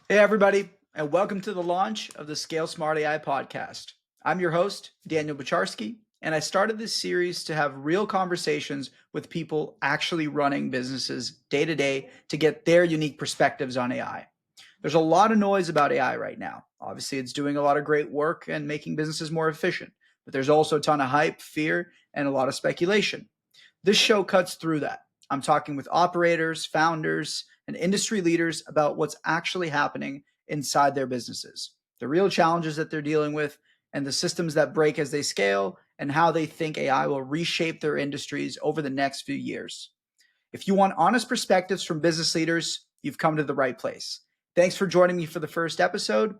Hey, everybody, and welcome to the launch of the ScaleSmart AI podcast. I'm your host, Daniel Boutcharski, and I started this series to have real conversations with people actually running businesses day to day to get their unique perspectives on AI. There's a lot of noise about AI right now. Obviously, it's doing a lot of great work and making businesses more efficient, but there's also a ton of hype, fear, and a lot of speculation. This show cuts through that. I'm talking with operators, founders, and industry leaders about what's actually happening inside their businesses, the real challenges that they're dealing with, and the systems that break as they scale, and how they think AI will reshape their industries over the next few years. If you want honest perspectives from business leaders, you've come to the right place. Thanks for joining me for the first episode.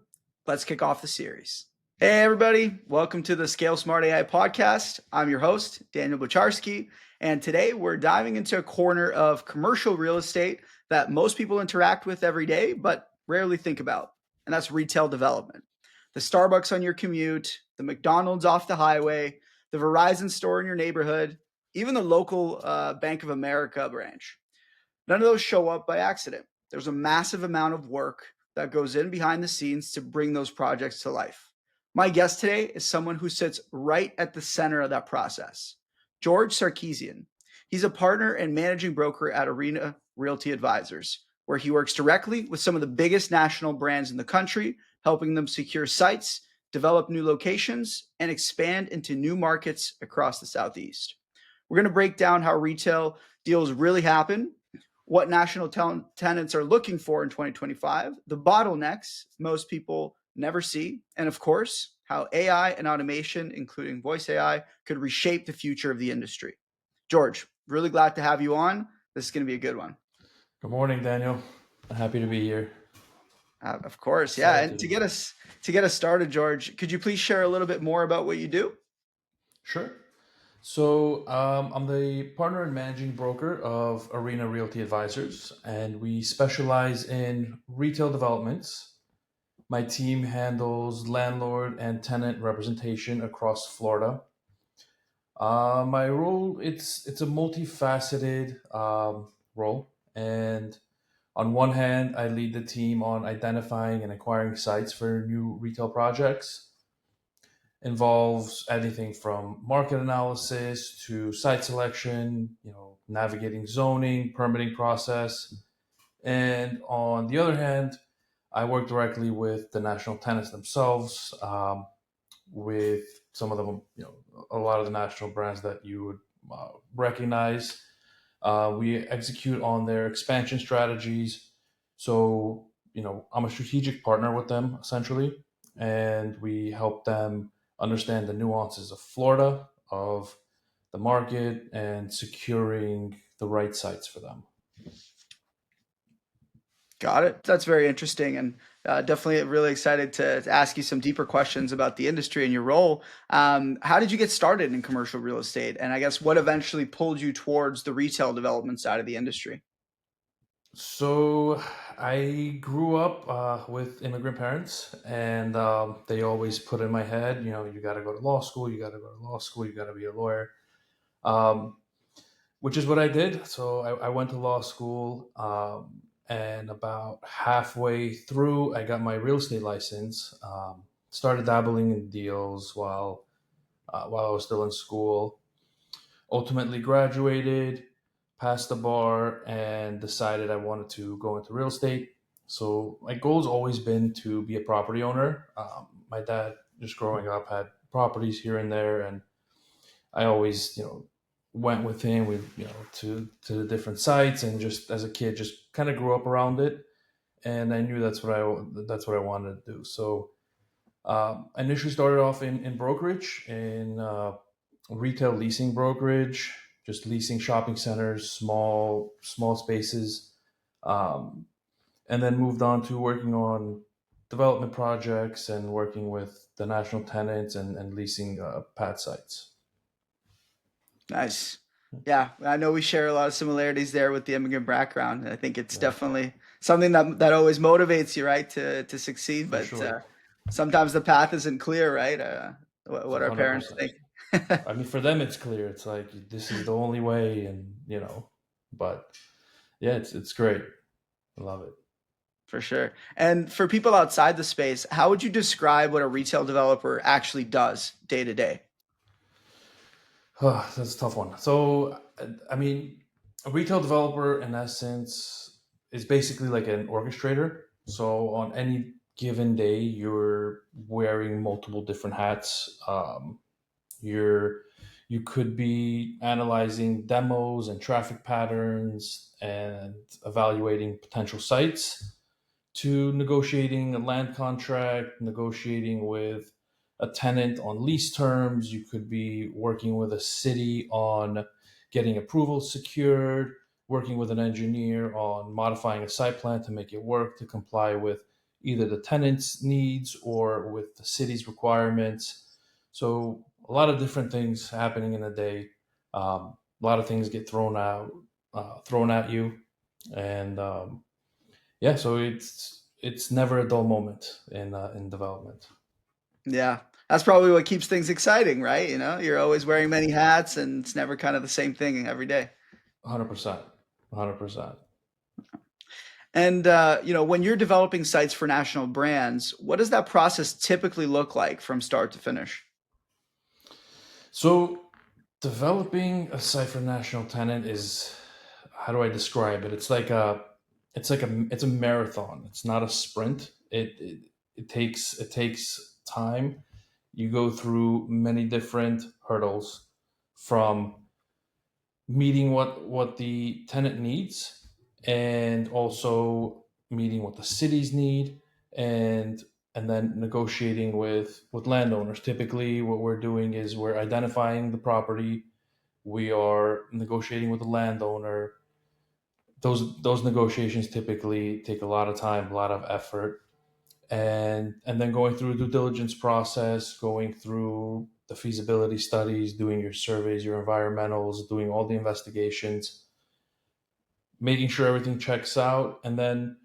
Let's kick off the series. Hey, everybody. Welcome to the Scale Smart AI podcast. I'm your host, Daniel Boutcharski. And today we're diving into a corner of commercial real estate that most people interact with every day, but rarely think about. And that's retail development. The Starbucks on your commute, the McDonald's off the highway, the Verizon store in your neighborhood, even the local Bank of America branch. None of those show up by accident. There's a massive amount of work that goes in behind the scenes to bring those projects to life. My guest today is someone who sits right at the center of that process, George Sarkisian. He's a partner and managing broker at Arena Realty Advisors, where he works directly with some of the biggest national brands in the country, helping them secure sites, develop new locations, and expand into new markets across the Southeast. We're going to break down how retail deals really happen, what national tenants are looking for in 2025, the bottlenecks most people never see, and of course, how AI and automation, including voice AI, could reshape the future of the industry. George, really glad to have you on. This is going to be a good one. Good morning, Daniel. Happy to be here. Of course, yeah. Excited And to to be get here. us to get us started, George, could you please share a little bit more about what you do? Sure. I'm the partner and managing broker of Arena Realty Advisors, and we specialize in retail developments. My team handles landlord and tenant representation across Florida. My role it's a multifaceted role, and on one hand, I lead the team on identifying and acquiring sites for new retail projects. Involves anything from market analysis to site selection, navigating zoning, permitting process. And on the other hand, I work directly with the national tenants themselves, with some of them, a lot of the national brands that you would recognize. We execute on their expansion strategies. So, I'm a strategic partner with them essentially, and we help them understand the nuances of Florida, of the market, and securing the right sites for them. Got it. That's very interesting, and definitely really excited to ask you some deeper questions about the industry and your role. How did you get started in commercial real estate, and I guess what eventually pulled you towards the retail development side of the industry? So, I grew up with immigrant parents, and they always put in my head, you got to go to law school, you got to go to law school, you got to be a lawyer. Um, which is what I did. So I went to law school, and about halfway through, I got my real estate license. Started dabbling in deals while I was still in school. Ultimately, graduated, passed the bar, and decided I wanted to go into real estate. So my goal's always been to be a property owner. My dad, just growing up, had properties here and there, and I always, went with him. We, to the different sites, and just as a kid, just kind of grew up around it, and I knew that's what I wanted to do. So I initially started off in brokerage, in retail leasing brokerage, just leasing shopping centers, small spaces, um, and then moved on to working on development projects and working with the national tenants and leasing pad sites. Nice. Yeah, I know we share a lot of similarities there with the immigrant background. I think it's Yeah, definitely something that always motivates you, right, to succeed. for But sure. sometimes the path isn't clear, right? What our parents 100%. think. I mean, for them, it's clear. It's like this is the only way, and but yeah, it's great. I love it. For sure. And for people outside the space, how would you describe what a retail developer actually does day to day? That's a tough one. So, I mean, a retail developer, in essence, is basically like an orchestrator. So, on any given day, you're wearing multiple different hats. You're you could be analyzing demos and traffic patterns and evaluating potential sites, to negotiating a land contract, negotiating with a tenant on lease terms. You could be working with a city on getting approval secured, working with an engineer on modifying a site plan to make it work to comply with either the tenant's needs or with the city's requirements. So a lot of different things happening in a day. A lot of things get thrown at you, and yeah, so it's never a dull moment in development. Yeah. That's probably what keeps things exciting, right? You're always wearing many hats and it's never kind of the same thing every day. 100%. 100%. And when you're developing sites for national brands, what does that process typically look like from start to finish? So developing a cipher national tenant is, how do I describe it? It's a marathon. It's not a sprint. It takes time. You go through many different hurdles, from meeting what the tenant needs, and also meeting what the cities need, and and then negotiating with landowners. Typically what we're doing is we're identifying the property, we are negotiating with the landowner. Those negotiations typically take a lot of time, a lot of effort, and then going through a due diligence process, going through the feasibility studies, doing your surveys, your environmentals, doing all the investigations, making sure everything checks out, and then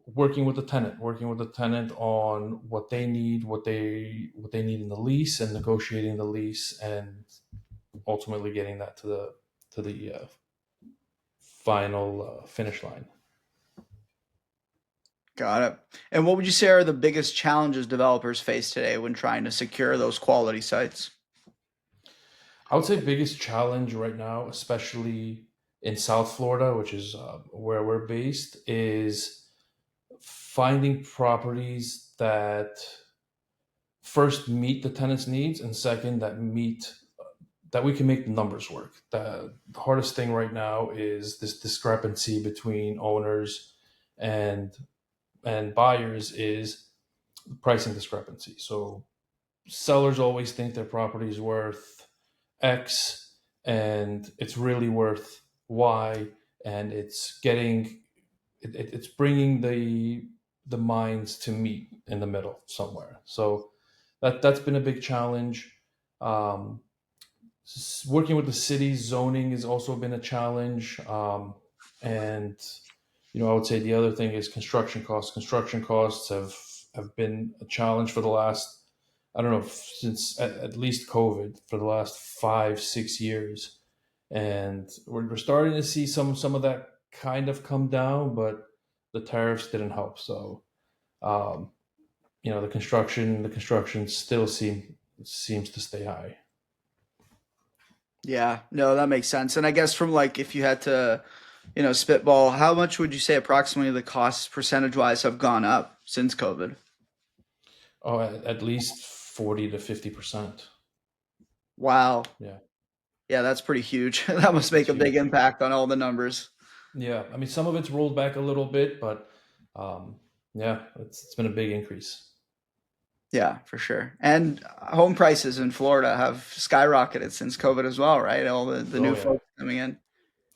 working with the tenant on what they need, what they need in the lease, and negotiating the lease, and ultimately getting that to the final finish line. Got it. And what would you say are the biggest challenges developers face today when trying to secure those quality sites? I would say biggest challenge right now, especially in South Florida, which is where we're based, is finding properties that first meet the tenant's needs, and second that we can make the numbers work. The hardest thing right now is this discrepancy between owners and and buyers, is the pricing discrepancy. So sellers always think their property is worth X, and it's really worth Y, and it's bringing the minds to meet in the middle somewhere. So that's been a big challenge. Um, Working with the city zoning has also been a challenge, and I would say the other thing is construction costs. Construction costs have been a challenge for the last, I don't know, since at least COVID, for the last 5 6 years, and we're starting to see some of that kind of come down, but the tariffs didn't help. So um, the construction still seems to stay high. Yeah, no, that makes sense. And I guess from like if you had to, spitball, how much would you say approximately the costs percentage wise have gone up since COVID? Oh, at least 40 to 50%. Wow. Yeah, Yeah, that's pretty huge. That must it's make a big huge. impact on all the numbers. Yeah, I mean, some of it's rolled back a little bit, but um, yeah, it's been a big increase. Yeah, for sure. And home prices in Florida have skyrocketed since COVID as well, right? All the Oh new yeah, folks coming in.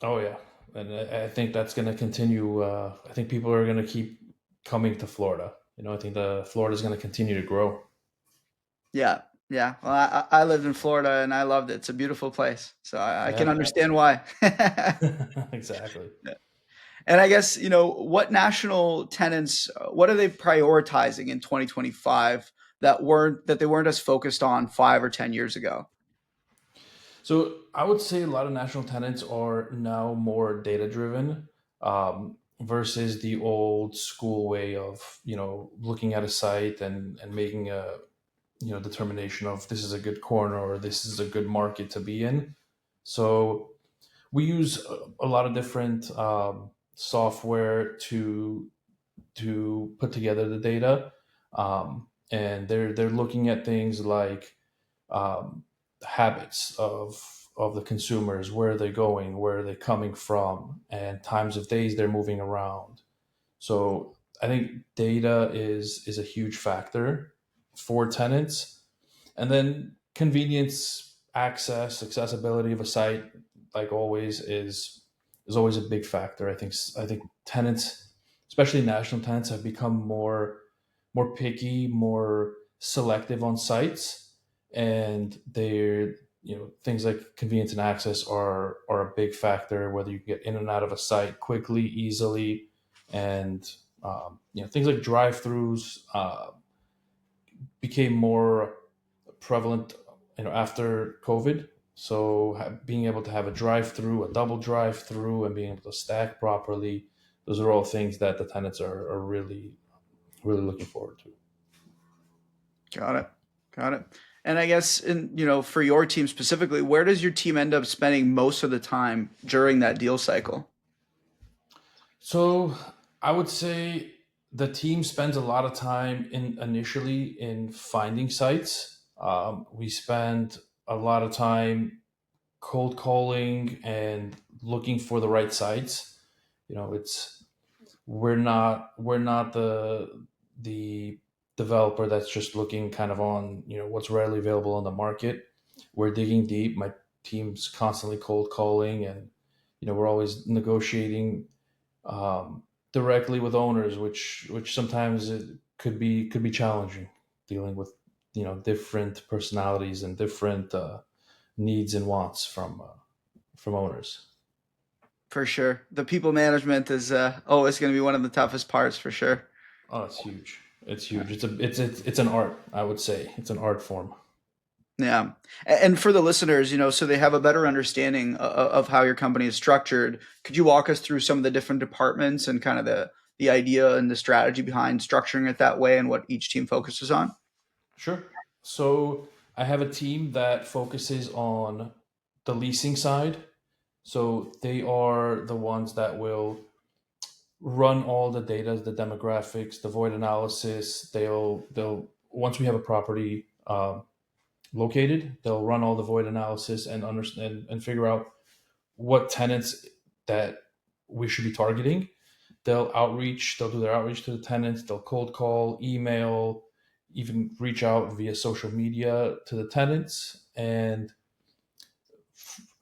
oh yeah, and I think that's going to continue. I think people are going to keep coming to Florida. I think the Florida is going to continue to grow. Yeah, yeah. Well, I lived in Florida and I loved it. It's a beautiful place, so I can Yeah, understand why. exactly. And I guess, what national tenants, what are they prioritizing in 2025 that they weren't as focused on 5 or 10 years ago? So I would say a lot of national tenants are now more data driven. versus the old school way of looking at a site and making a determination of this is a good corner or this is a good market to be in. So we use a lot of different software to put together the data, and they're looking at things like um, habits of the consumers, where are they going, where are they coming from, and times of days they're moving around. So I think data is a huge factor for tenants, and then convenience, accessibility of a site, like always, is always a big factor. I think tenants, especially national tenants, have become more picky, more selective on sites, and they're things like convenience and access are a big factor. Whether you can get in and out of a site quickly, easily, and things like drive-throughs became more prevalent, after COVID. So being able to have a drive-through, a double drive-through, and being able to stack properly, those are all things that the tenants are really, really looking forward to. Got it. Got it. And I guess for your team specifically, where does your team end up spending most of the time during that deal cycle? So I would say the team spends a lot of time initially in finding sites. We spend a lot of time cold calling and looking for the right sites. It's we're not the developer that's just looking kind of on what's readily available on the market. We're digging deep. My team's constantly cold calling, and we're always negotiating directly with owners, which sometimes it could be challenging, dealing with different personalities and different needs and wants from owners. For sure. The people management is always going to be one of the toughest parts for sure. Oh, it's huge. It's huge. It's an art. I would say it's an art form. Yeah. And for the listeners, so they have a better understanding of how your company is structured, could you walk us through some of the different departments and kind of the idea and the strategy behind structuring it that way and what each team focuses on? Sure. So I have a team that focuses on the leasing side. So they are the ones that will run all the data, the demographics, the void analysis. They'll once we have a property located, they'll run all the void analysis and understand and figure out what tenants that we should be targeting. They'll do their outreach to the tenants, they'll cold call, email, even reach out via social media to the tenants, and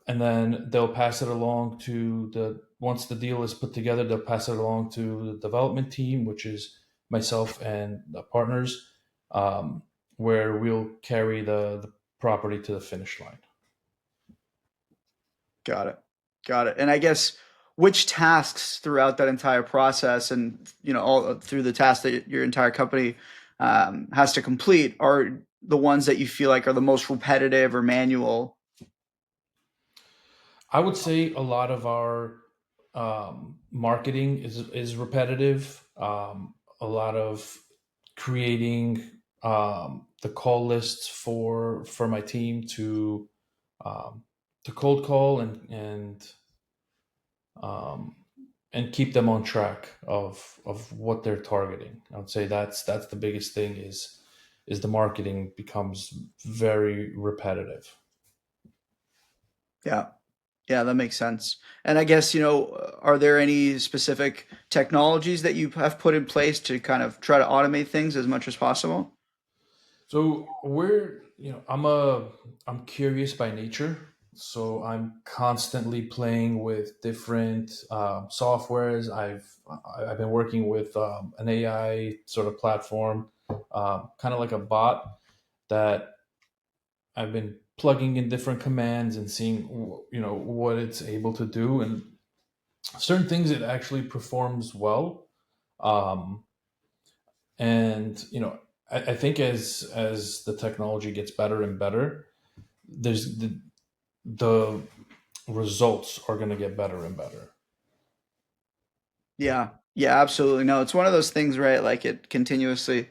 then they'll pass it along to the once the deal is put together, they'll pass it along to the development team, which is myself and the partners, um, where we'll carry the property to the finish line. Got it. Got it. And I guess which tasks throughout that entire process and all through the tasks that your entire company has to complete are the ones that you feel like are the most repetitive or manual? I would say a lot of our marketing is repetitive. A lot of creating the call lists for my team um, to cold call um, and keep them on track of what they're targeting. I would say that's the biggest thing is the marketing becomes very repetitive. Yeah. Yeah, that makes sense. And I guess, are there any specific technologies that you have put in place to kind of try to automate things as much as possible? So I'm curious by nature. So I'm constantly playing with different softwares. I've been working with an AI sort of platform, kind of like a bot that I've been plugging in different commands and seeing what it's able to do, and certain things it actually performs well. Um, and I think as the technology gets better and better, there's the results are going to get better and better. Yeah. Yeah, absolutely. No, it's one of those things, right? Like it continuously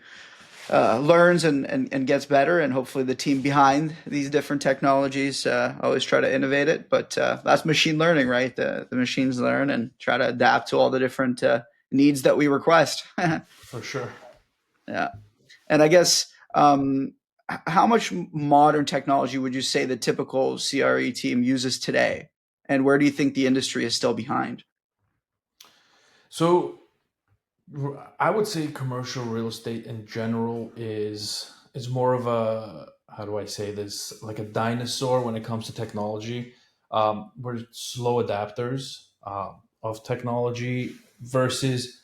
learns and gets better, and hopefully the team behind these different technologies always try to innovate it. But that's machine learning, right? The machines learn and try to adapt to all the different needs that we request. For sure. Yeah. And I guess how much modern technology would you say the typical CRE team uses today? And where do you think the industry is still behind? So I would say commercial real estate in general is more of a, how do I say this, like a dinosaur when it comes to technology. We're slow adapters of technology versus,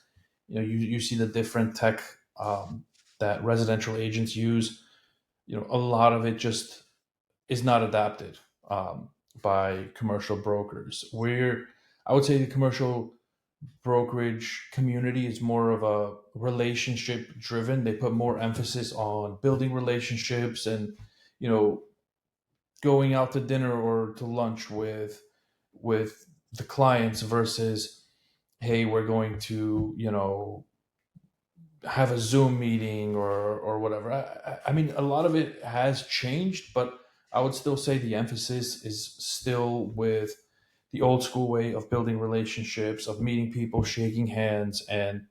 you see the different tech that residential agents use. A lot of it just is not adapted um, by commercial brokers. I would say the commercial brokerage community is more of a relationship driven. They put more emphasis on building relationships and, you know going out to dinner or to lunch with the clients versus, hey, we're going to, have a Zoom meeting or whatever. I mean, a lot of it has changed, but I would still say the emphasis is still with the old school way of building relationships, of meeting people, shaking hands, and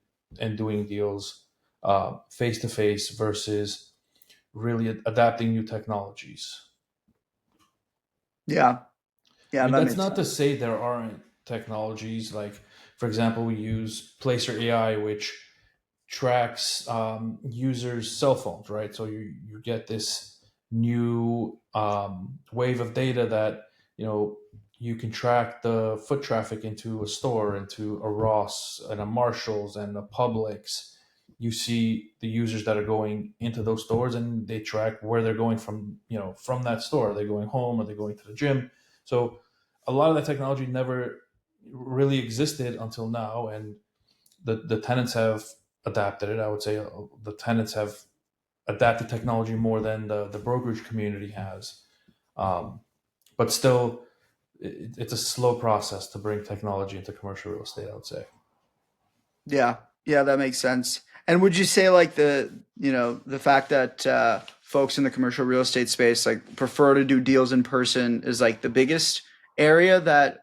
doing deals face to face versus really adapting new technologies. Yeah. I Yeah, mean, that that's makes not to sense. say there aren't technologies like, for example, we use Placer AI, which tracks users' cell phones, right? So you get this new wave of data that you know you can track the foot traffic into a store, into a Ross and a Marshalls and a Publix. You see the users that are going into those stores, and they track where they're going from that store. Are they going home? Are they going to the gym? So a lot of that technology never really existed until now, and the tenants have adapted it. I would say the tenants have adapted technology more than the brokerage community has. Um, but still, it's a slow process to bring technology into commercial real estate, I would say. Yeah. Yeah, that makes sense. And would you say like the fact that folks in the commercial real estate space like prefer to do deals in person is like the biggest area that,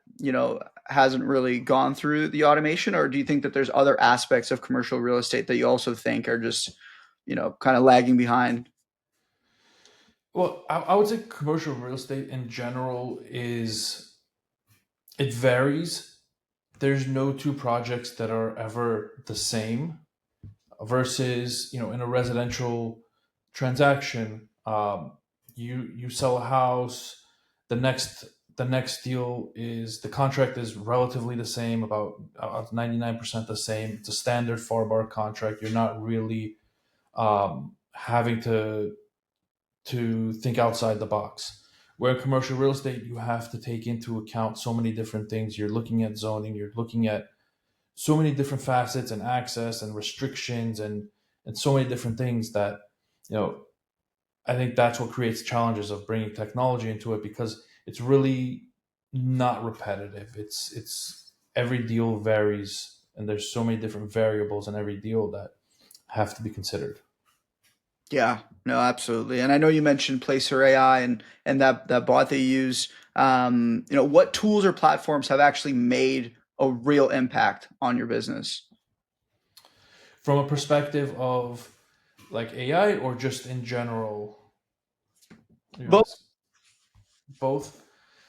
hasn't really gone through the automation, or do you think that there's other aspects of commercial real estate that you also think are just, kind of lagging behind? Well, I would say commercial real estate in general it varies. There's no two projects that are ever the same versus, in a residential transaction, you sell a house. The next deal is the contract is relatively the same, about 99% the same. It's a standard far bar contract. You're not really having to think outside the box. Where in commercial real estate, you have to take into account so many different things. You're looking at zoning. You're looking at so many different facets and access and restrictions and so many different things that, you know I think that's what creates challenges of bringing technology into it, because it's really not repetitive. It's every deal varies, and there's so many different variables in every deal that have to be considered. Yeah, no, absolutely. And I know you mentioned Placer AI and that bot that you use. What tools or platforms have actually made a real impact on your business? From a perspective of like AI or just in general, you Both. ask both.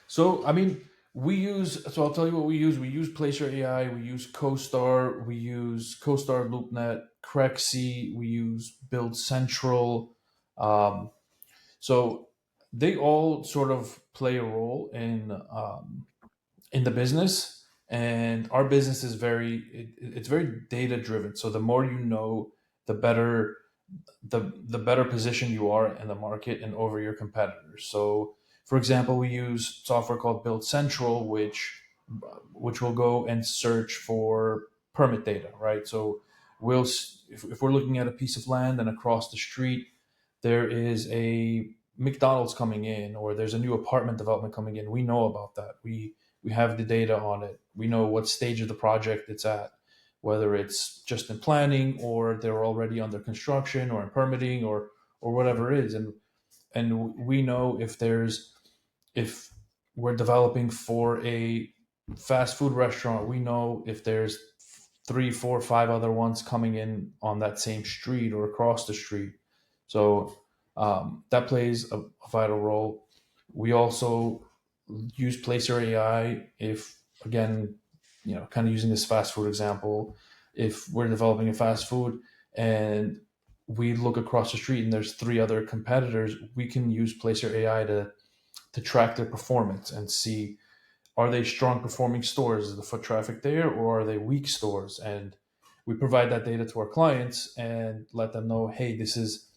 So I mean, so I'll tell you what we use. We use Placer AI, we use CoStar, we use CoStar LoopNet, Crexy, we use Build Central. Um, so they all sort of play a role in the business, and our business is it's very data driven. So the more you know, the better the better position you are in the market and over your competitors. So, for example, we use software called Build Central, which will go and search for permit data, right? So, if we're looking at a piece of land and across the street there is a McDonald's coming in, or there's a new apartment development coming in, we know about that. We have the data on it. We know what stage of the project it's at. whether it's just in planning or they're already under construction or in permitting or whatever it is. And we know if we're developing for a fast food restaurant, we know if there's three, four, five other ones coming in on that same street or across the street. So that plays a vital role. We also use Placer AI if, again, kind of using this fast food example, if we're developing a fast food and we look across the street and there's three other competitors, we can use Placer AI to track their performance and see, are they strong performing stores? Is the foot traffic there, or are they weak stores? And we provide that data to our clients and let them know, hey, this is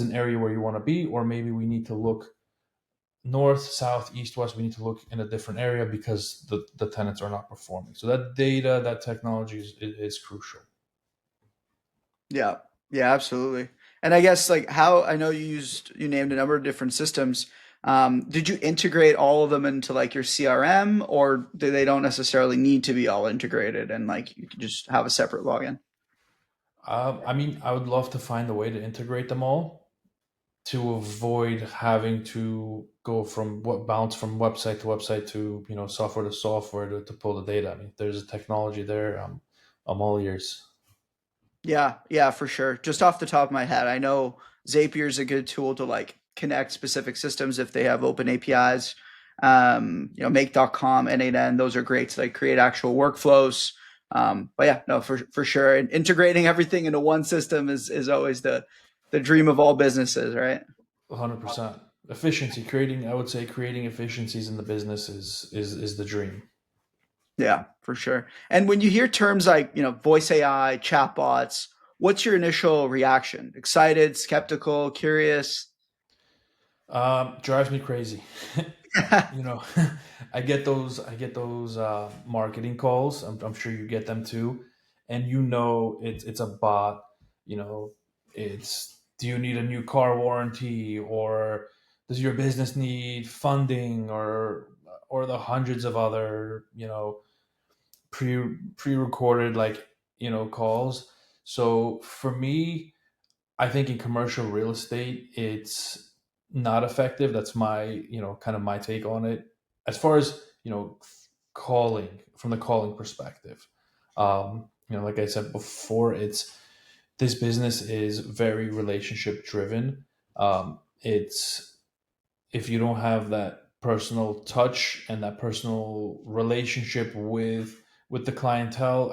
an area where you want to be, or maybe we need to look north, south, east, west. We need to look in a different area because the tenants are not performing. So that data, that technology is crucial. Yeah. Yeah, absolutely. And I guess like how I know you named a number of different systems. Did you integrate all of them into like your CRM, or do they don't necessarily need to be all integrated and like you can just have a separate login? I mean, I would love to find a way to integrate them all to avoid having to go from what bounce from website to website to software to software to pull the data. I mean, there's a technology there. I'm all ears. Yeah, yeah, for sure. Just off the top of my head, I know Zapier is a good tool to like connect specific systems if they have open APIs. Make.com, N8N, those are great to like create actual workflows. But yeah, no, for sure. And integrating everything into one system is always the dream of all businesses, right? 100% efficiency, creating, I would say, creating efficiencies in the business is the dream. Yeah, for sure. And when you hear terms like, voice AI, chatbots, what's your initial reaction? Excited, skeptical, curious? Drives me crazy. you know I get those marketing calls. I'm sure you get them too, and it's a bot. you know it's, do you need a new car warranty, or does your business need funding, or the hundreds of other pre-recorded, like, calls. So for me, I think in commercial real estate, it's not effective. That's my, kind of my take on it. As far as, calling, from the calling perspective, like I said before, this business is very relationship driven. It's, if you don't have that personal touch and that personal relationship with the clientele,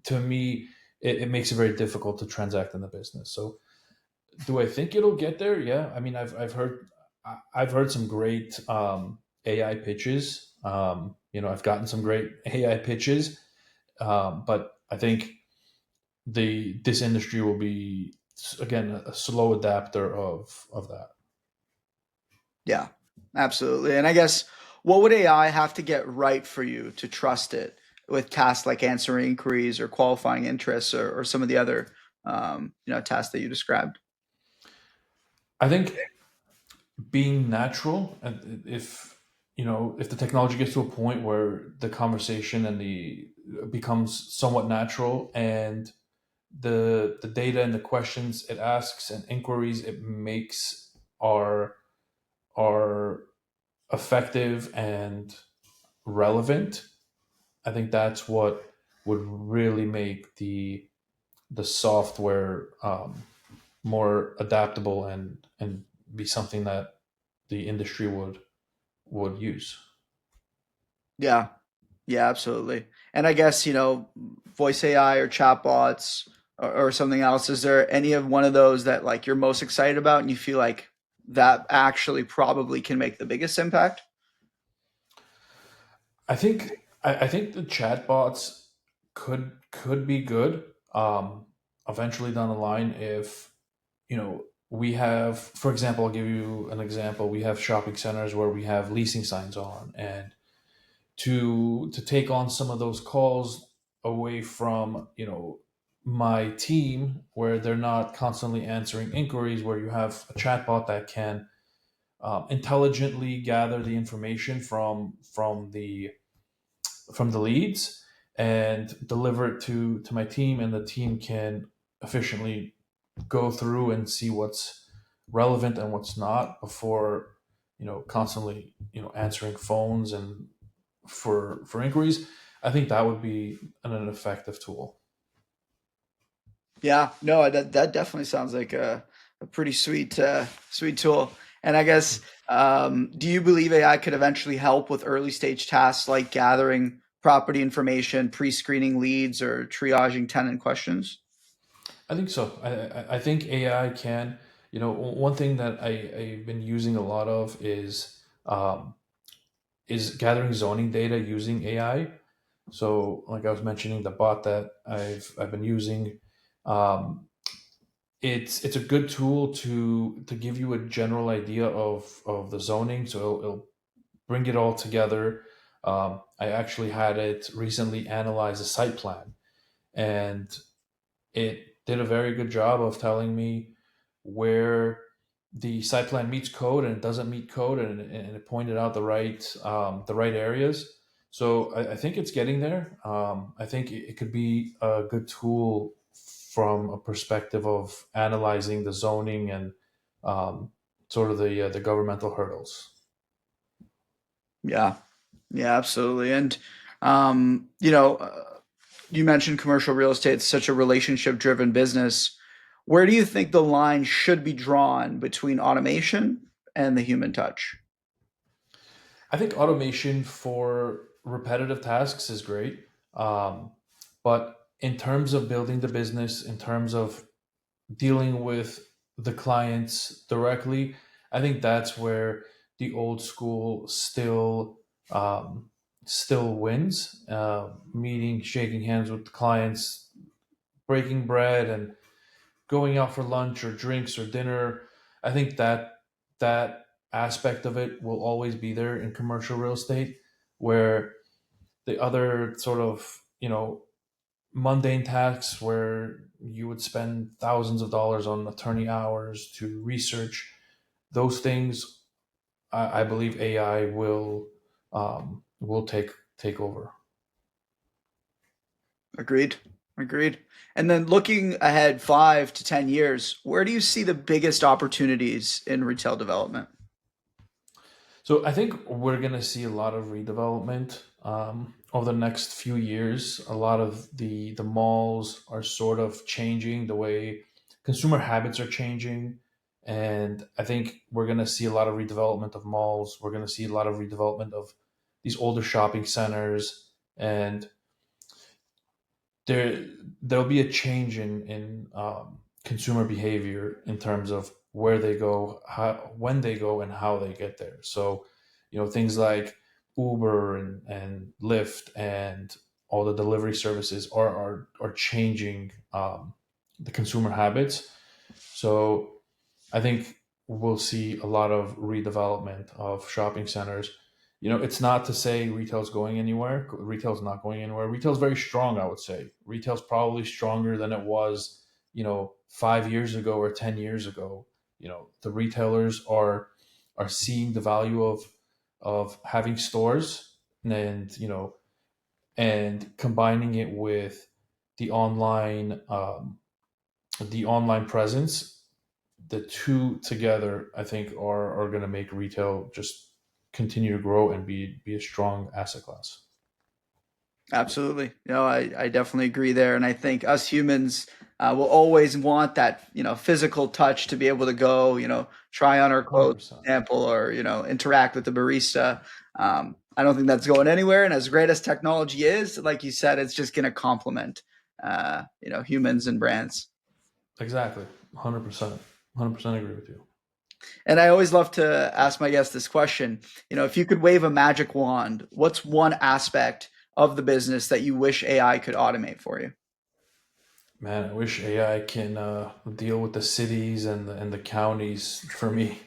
to me, it makes it very difficult to transact in the business. So do I think it'll get there? Yeah. I mean, I've heard some great AI pitches. I've gotten some great AI pitches, but I think this industry will be, again, a slow adapter of that. Yeah, absolutely. And I guess what would AI have to get right for you to trust it with tasks like answering inquiries or qualifying interests or some of the other tasks that you described? I think being natural, and if the technology gets to a point where the conversation and the becomes somewhat natural, and the data and the questions it asks and inquiries it makes are effective and relevant, I think that's what would really make the software more adaptable and be something that the industry would use. Yeah, yeah, absolutely. And I guess, voice AI or chatbots or something else, is there any of one of those that like you're most excited about and you feel like that actually probably can make the biggest impact? I think the chatbots could be good, eventually down the line, if we have, for example, I'll give you an example. We have shopping centers where we have leasing signs on, and to take on some of those calls away from my team, where they're not constantly answering inquiries, where you have a chatbot that can intelligently gather the information from the leads and deliver it to my team, and the team can efficiently go through and see what's relevant and what's not before constantly answering phones and for inquiries. I think that would be an effective tool. Yeah, no, that definitely sounds like a pretty sweet tool. And I guess, do you believe AI could eventually help with early stage tasks like gathering property information, pre-screening leads, or triaging tenant questions? I think so. I think AI can. One thing that I've been using a lot of is gathering zoning data using AI. So, like I was mentioning, the bot that I've been using, um, it's a good tool to give you a general idea of the zoning. So it'll bring it all together. I actually had it recently analyze a site plan, and it did a very good job of telling me where the site plan meets code and it doesn't meet code, and it pointed out the right areas. So I think it's getting there. I think it could be a good tool from a perspective of analyzing the zoning and um, sort of the governmental hurdles. Yeah, yeah, absolutely. And you mentioned commercial real estate is such a relationship driven business. Where do you think the line should be drawn between automation and the human touch? I think automation for repetitive tasks is great. But in terms of building the business, in terms of dealing with the clients directly, I think that's where the old school still wins. Meeting, shaking hands with the clients, breaking bread, and going out for lunch or drinks or dinner. I think that aspect of it will always be there in commercial real estate, where the other sort of mundane tasks where you would spend thousands of dollars on attorney hours to research those things. I believe AI will take over. Agreed. Agreed. And then looking ahead 5 to 10 years, where do you see the biggest opportunities in retail development? So I think we're going to see a lot of redevelopment over the next few years. A lot of the malls are sort of changing the way consumer habits are changing, and I think we're going to see a lot of redevelopment of malls. We're going to see a lot of redevelopment of these older shopping centers, and there there'll be a change in consumer behavior in terms of where they go, when they go, and how they get there. So, things like Uber and Lyft and all the delivery services are changing the consumer habits. So I think we'll see a lot of redevelopment of shopping centers. It's not to say retail's going anywhere. Retail's not going anywhere. Retail's very strong, I would say. Retail's probably stronger than it was, 5 years ago or 10 years ago. The retailers are seeing the value of having stores, and and combining it with the online the online presence. The two together, I think, are going to make retail just continue to grow and be a strong asset class. Absolutely. I definitely agree there. And I think us humans will always want that, physical touch to be able to go, try on our clothes, for 100%. example, or, interact with the barista. I don't think that's going anywhere. And as great as technology is, like you said, it's just going to complement, humans and brands. Exactly. 100%. 100% agree with you. And I always love to ask my guests this question. If you could wave a magic wand, what's one aspect of the business that you wish AI could automate for you? Man, I wish AI can deal with the cities and the counties for me.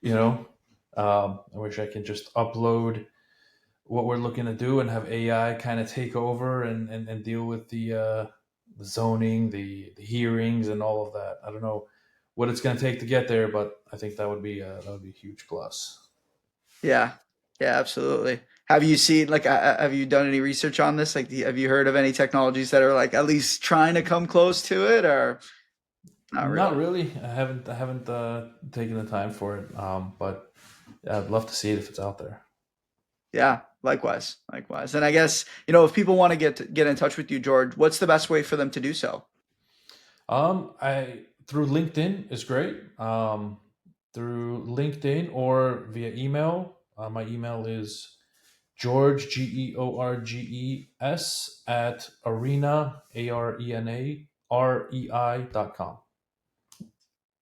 You know, I wish I can just upload what we're looking to do and have AI kind of take over and deal with the zoning, the hearings, and all of that. I don't know what it's going to take to get there, but I think that would be a huge plus. Yeah. Yeah, absolutely. Have you seen like have you done any research on this? Like, have you heard of any technologies that are like at least trying to come close to it, or not Not really? really. I haven't taken the time for it. But yeah, I'd love to see it if it's out there. Yeah, likewise, likewise. And I guess, if people want to get in touch with you, George, what's the best way for them to do so? I through LinkedIn is great. Through LinkedIn or via email. My email is George Georges at arenarei.com.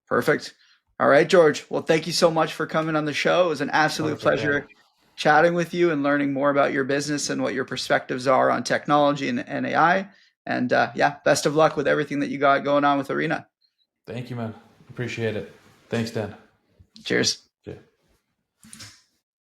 Perfect. All right, George. Well, thank you so much for coming on the show. It was an absolute Perfect, Dan. pleasure chatting with you and learning more about your business and what your perspectives are on technology and AI. And yeah, best of luck with everything that you got going on with Arena. Thank you, man. Appreciate it. Thanks, Dan. Cheers.